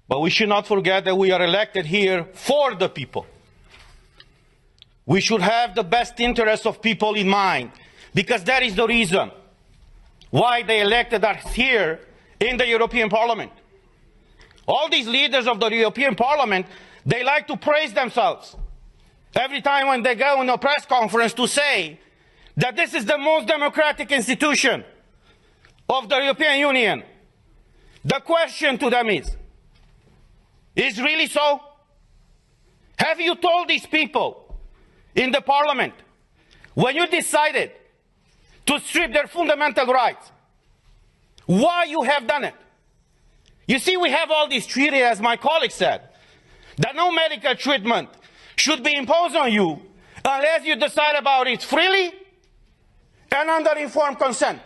But we should not forget that we are elected here for the people. We should have the best interests of people in mind, because that is the reason why they elected us here in the European Parliament. All these leaders of the European Parliament, they like to praise themselves every time when they go in a press conference to say that this is the most democratic institution of the European Union. The question to them is really so? Have you told these people in the Parliament, when you decided to strip their fundamental rights, why you have done it? You see, we have all these treaties, as my colleague said, that no medical treatment should be imposed on you unless you decide about it freely and under informed consent.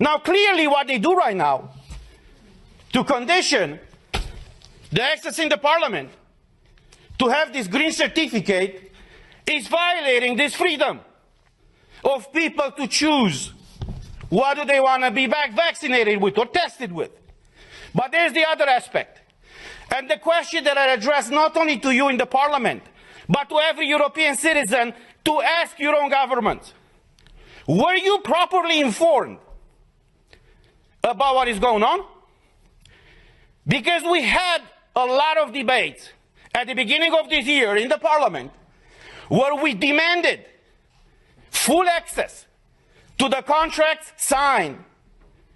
Now, clearly what they do right now to condition the access in the Parliament to have this green certificate is violating this freedom of people to choose what do they want to be vaccinated with or tested with. But there's the other aspect. And the question that I address not only to you in the Parliament, but to every European citizen, to ask your own government. Were you properly informed about what is going on? Because we had a lot of debates at the beginning of this year in the Parliament where we demanded full access to the contracts signed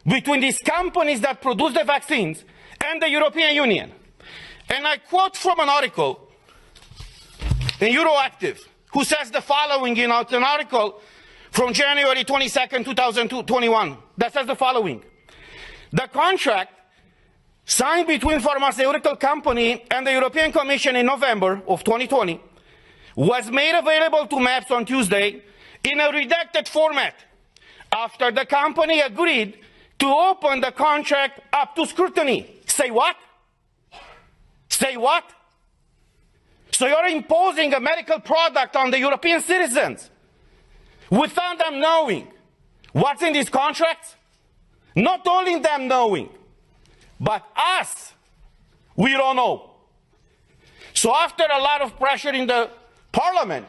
between these companies that produce the vaccines and the European Union. And I quote from an article in Euroactiv, who says the following in an article from January 22nd, 2021, that says the following. The contract signed between pharmaceutical company and the European Commission in November of 2020 was made available to MEPs on Tuesday in a redacted format after the company agreed to open the contract up to scrutiny. Say what? Say what? So you're imposing a medical product on the European citizens without them knowing what's in these contracts? Not only them knowing, but us, we don't know. So after a lot of pressure in the Parliament,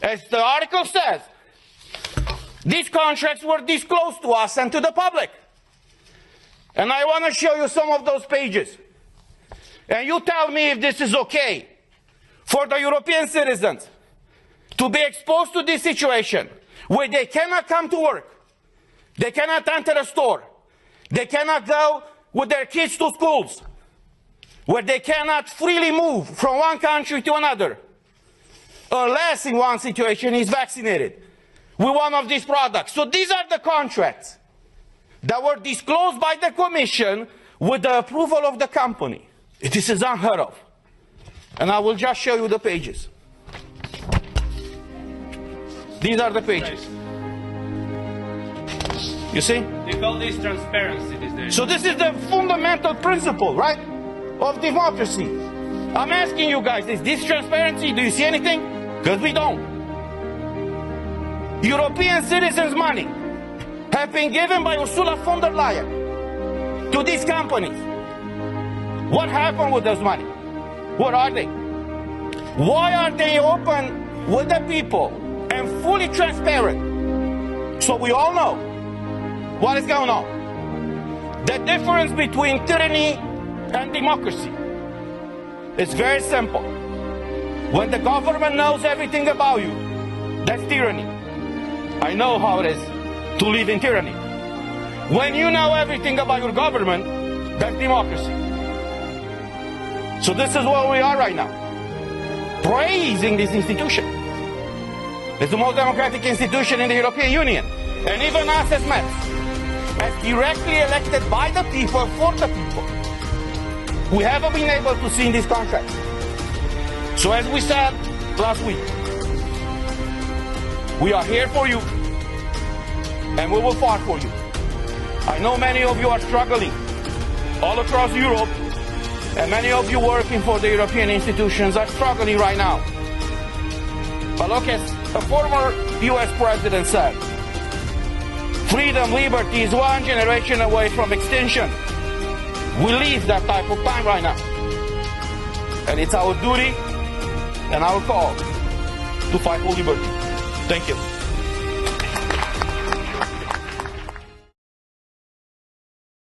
as the article says, these contracts were disclosed to us and to the public. And I want to show you some of those pages. And you tell me if this is okay for the European citizens to be exposed to this situation where they cannot come to work, they cannot enter a store, they cannot go with their kids to schools, where they cannot freely move from one country to another, unless in one situation is vaccinated with one of these products. So these are the contracts that were disclosed by the Commission with the approval of the company. This is unheard of. And I will just show you the pages. These are the pages. You see? They call this transparency these days. So this is the fundamental principle, right, of democracy. I'm asking you guys, is this transparency? Do you see anything? Because we don't. European citizens' money have been given by Ursula von der Leyen to these companies. What happened with those money? What are they? Why are they open with the people and fully transparent so we all know what is going on? The difference between tyranny and democracy is very simple. When the government knows everything about you, that's tyranny. I know how it is to live in tyranny. When you know everything about your government, that's democracy. So this is where we are right now, praising this institution. It's the most democratic institution in the European Union. And even us as MEPs, as directly elected by the people, for the people, we haven't been able to see in this contract. So as we said last week, we are here for you, and we will fight for you. I know many of you are struggling all across Europe, and many of you working for the European institutions are struggling right now. But look, as a former US president said, freedom, liberty is one generation away from extinction. We live that type of time right now. And it's our duty and our call to fight for liberty. Thank you.